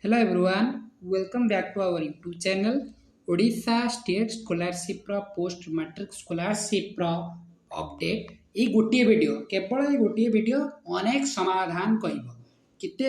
Hello everyone, welcome back to our YouTube channel. Odisha State Scholarship row post matric scholarship row update ये गोटे video केवल ये गोटे video अनेक समाधान कहब केते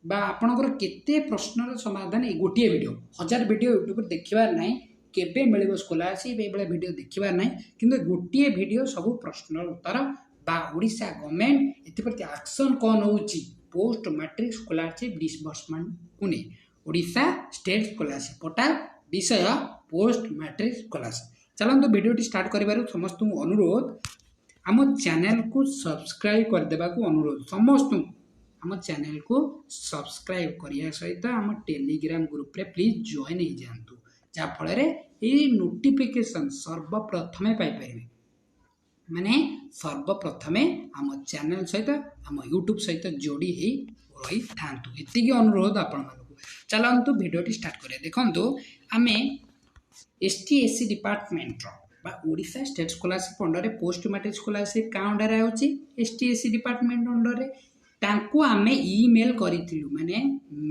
बा आपनकर केते प्रश्नर समाधान ये गोटे वीडियो हजार वीडियो यूट्यूब देखिबार नाही केबे मिलिबो स्कॉलरशिप ए बेले वीडियो देखिबार नाही किंतु गोटे वीडियो सब प्रश्नर उत्तर बा ओडिशा गवर्नमेंट एथि एक्शन कोन होउची पोस्ट मैट्रिक स्कॉलरशिप डिसबर्समेंट को नहीं ओडिशा स्टेट स्कॉलरशिप पोर्टल विषय पोस्ट मैट्रिक स्कॉलरशिप चलते वीडियो स्टार्ट कर समस्त अनुरोध आम चैनल को सब्सक्राइब करदेवा को अनुरोध समस्त आम चैनल को सब्सक्राइब करने सहित आम टेलीग्राम ग्रुप रे प्लीज जॉइन हो जातु जहाँफल ये नोटिफिकेशन सर्वप्रथमे पाइपर माने सर्वप्रथमे आम चैनल सहित आम यूट्यूब सहित जोड़ी रही था ये अनुरोध आपण चलतु वीडियो स्टार्ट करें देखो आम ST SC department Odisha state scholarship under post matric scholarship क्या अंडर आउची एसटी एससी डिपार्टमेंट अंडर तांको आमे ईमेल करिथिलु माने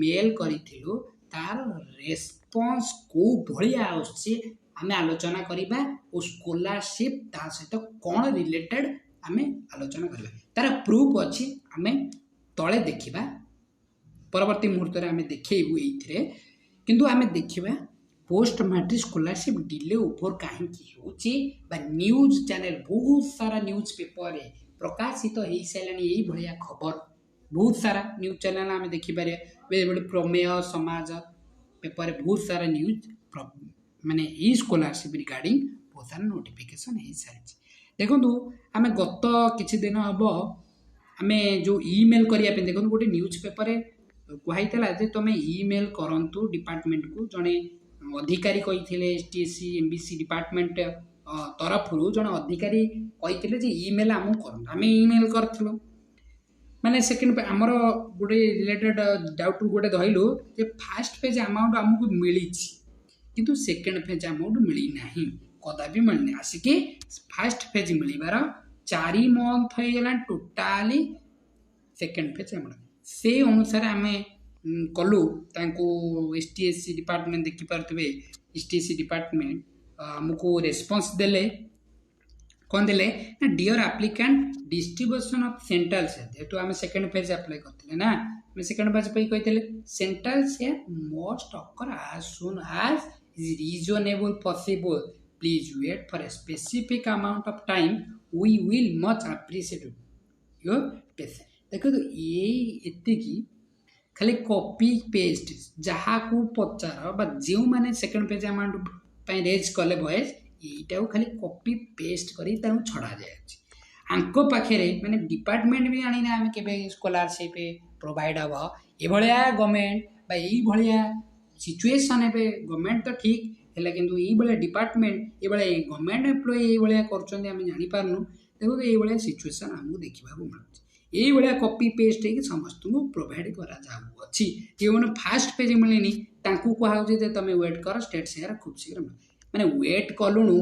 मेल करिथिलु तार रेस्पॉन्स को भलिया आउची आमे आलोचना करिबा ओ स्कॉलरशिप ता सहित कोन रिलेटेड आमे आलोचना करिबा तार प्रूफ अछि आमे तळे देखिबा परवर्ती मुहूर्त रे आमे देखैबु एथिरे किंतु आमे देखिबा पोस्ट मैट्रिक स्कॉलरशिप डिले ओवर काहे की होची बा न्यूज चैनल बहुत सारा न्यूज पेपर रे प्रकाशित होई सैलानी एई भलिया खबर बहुत सारा न्यूज चैनल आमे देखि पारे बेले प्रमेय समाज पेपर रे बहुत सारा न्यूज माने ई स्कॉलरशिप रिगार्डिंग बहुत सारा नोटिफिकेशन हो सारी देखो आम गत किछि दिन हम आम जो ईमेल करने देखो गोटे न्यूज पेपर कहुई जे तुम ईमेल करंतु डिपार्टमेंट को जड़े अधिकारी कही एसटीएससी एमबीसी डिपार्टमेंट तरफ जड़े अधिकारी कही ईमेल आम कर ईमेल करूँ माने सेकेंड आमर गोटे रिलेटेड डाउट गोटे धरलु जे फास्ट पेज अमाउंट आमको मिली किंतु सेकेंड फेज अमाउंट मिली नहीं कदापि मिलनी आसिक फास्ट फेज मिलबार 4 मंथ हो टोटाली सेकेंड फेज अमाउंट से अनुसार आम कलु एसटीएससी डिपार्टमेंट देखिपे एसटीएससी डिपार्टमेंट आमको रेस्पॉन्स देले कौन देले ना dear applicant distribution of central से जेहेतु आम सेकेंड फेज अप्लाई करते ना सेकेंड फेज पे कहते सेंट्रल से must occur as soon as is reasonable possible please wait for a specific amount of time we will much appreciate your patience देखो तो ये एतिकी खाली कॉपी पेस्ट जहाँ को पचार बा जो माने सेकेंड पेज अमाउंट पे रेज कले वॉइस यहीटा खाली कॉपी पेस्ट करी छड़ा जाए आंको पाखे माने डिपार्टमेंट भी आनी आम के स्कॉलरशिप प्रोवाइड हम ये गवर्नमेंट भाया सिचुएशन है गवर्नमेंट तो ठीक है किंतु ये डिपार्टमेंट ये गवर्नमेंट एम्प्लॉय ये कर जापारनु देखो ये सिचुएशन आमको देखा मिलूँ ये कॉपी पेस्ट हो समस्त को प्रोवाइड कराची जो फास्ट पेज मिलनी कहुचे तुम वेट कर स्टेट शेयर खूब शीघ्र मैंने वेट कलुणु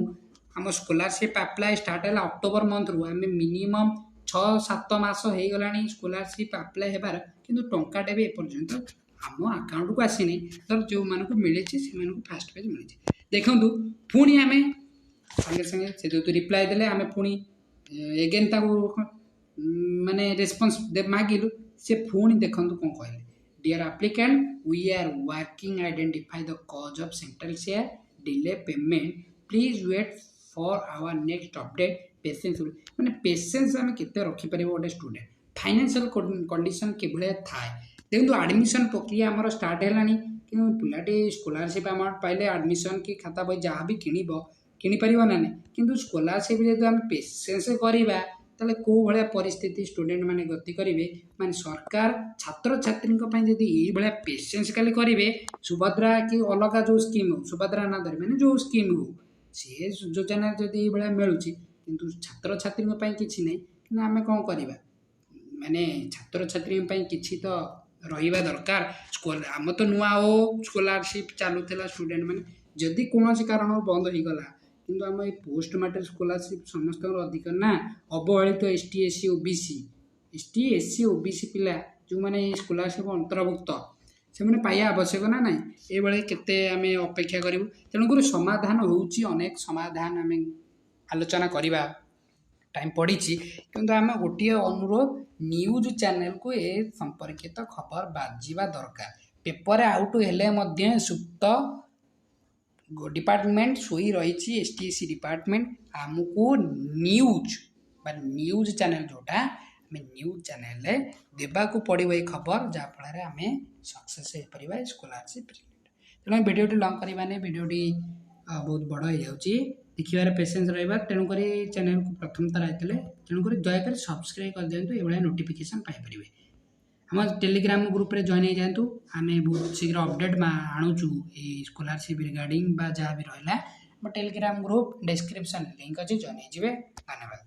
आम स्कॉलरशिप अप्लाई स्टार्ट है अक्टोबर मंथ रू आम मिनिमम 6-7 मास हो गला स्कॉलरशिप अप्लाई होबार किंतु टंकाटे भी एपर्यंत आम अकाउंट को आसनी तर जो मानक मिले से फास्ट पेज मिली देखु पुणी आम संगे संगे से जो रिप्लाई देले आम पुणी एगेन माने रेस्पॉन्स मागिलु से पुणी देखु कौन कहले dear applicant we are working identify the cause of central share delay payment please wait for our next update patience माने पेशेंस आम केते रखी परिबो गोटे स्टूडेंट फाइनेंशियल कंडीशन के भले थाए देखो एडमिशन प्रक्रिया आमर स्टार्ट है कि पिलाटी स्कॉलरशिप अमाउंट पाइले एडमिशन की खाता बही जहाँ भी किपर ना नहीं किंतु स्कॉलरशिप जो आम पेशेंस करवा ताले को भाया परिस्थिति स्टूडेंट माने गति करेंगे माने सरकार छात्र छात्री जदि ये पेशेंस खाली करेंगे सुभद्रा कि अलग जो स्कीम हो सुभद्रा ना धरे मैंने जो स्कीम हो सी योजना जदि ये मिलूँ किंतु छात्र छात्री किसी ना कि आम कौन करवा माने छात्र छात्री किसी तो रहा दरकार आम तो नुआ हो स्कॉलरशिप चलूला स्टूडेंट मैंने जदि कौन कारण बंद हो गला किंतु आम ये पोस्ट मैट्रिक स्कॉलरशिप समस्त अधिक ना अवहेलित एसटी एससी ओबीसी पिला जो मैंने स्कॉलरशिप अंतर्भुक्त से पाइबा आवश्यक ना ना ये केते आम अपेक्षा करूँ तेणुक समाधान होची अनेक समाधान आम आलोचना करवा टाइम पड़ी कि आम गोटे अनुरोध न्यूज चैनल को ए संपर्कित खबर बाजिबा दरकार पेपर आउट हेले सुप्त डिपार्टमेंट सोई रही एसटीएससी डिपार्टमेंट आमको न्यूज चैनल जोटा आम न्यूज चैनल देवा को पड़ो ये खबर जहाँफल आम सक्सेस हो पार स्कॉलरशिप तेणु भिडियोटी लंग करवा भिडियोटी बहुत बड़ हो जाऊँगी देखिए पेसेंस रहा तेणुक चैनल को प्रथम थर आते तेणुक दयाकोरी सब्सक्राइब कर दिखाँ ये नोटिफिकेशन पाइपर आम टेलीग्राम ग्रुप रे जॉइन हो जातु आम बहुत शीघ्र अपडेट आणुचु स्कॉलरशिप रिगार्डिंग जहाँ भी रहा टेलीग्राम ग्रुप डिस्क्रिप्शन लिंक अच्छे जॉइन हो धन्यवाद।